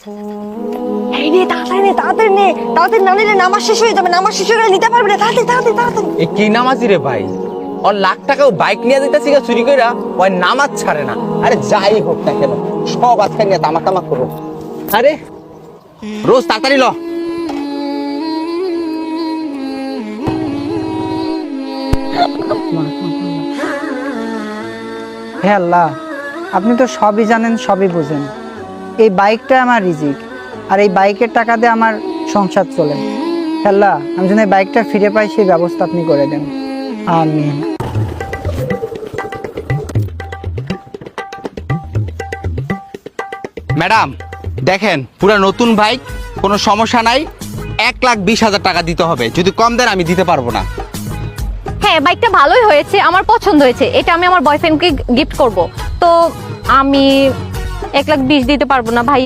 এই নে তাড়াতাড়ি নে, তাড়াতাড়ি নে, তাড়াতাড়ি না নিলে নামাজ শেষ হয়ে যাবে, নামাজ শেষ হয়ে গেলে নিতে পারবে না, তাড়াতাড়ি তাড়াতাড়ি তাড়াতাড়ি। এ কি নামাজি রে ভাই, ওর লাখ টাকাও বাইক নিয়ে দিতেছি চুরি কইরা, ওই নামাজ ছাড়ে না। আরে যাই হোক না কেন সব আজকে নিয়ে তামাক তামাক করো। আরে রোজ তাড়াতাড়ি ল। হে আল্লাহ, আপনি তো সবই জানেন, সবই বুঝেন। এই বাইকটা আমার রিজিক, আর এই বাইকের টাকা দিয়ে আমার সংসার চলে। হে আল্লাহ, আমি যেন এই বাইকটা ফিরে পাই সেই ব্যবস্থা আপনি করে দেন, আমিন। ম্যাডাম দেখেন, পুরা নতুন বাইক, কোনো সমস্যা নাই, 1,20,000 টাকা দিতে হবে। যদি কম দেন আমি দিতে পারবো না। হ্যাঁ, বাইকটা ভালোই হয়েছে, আমার পছন্দ হয়েছে, এটা আমি আমার বয়ফ্রেন্ডকে গিফট করব। তো আমি 1,20,000 দিতে পারবো না ভাই।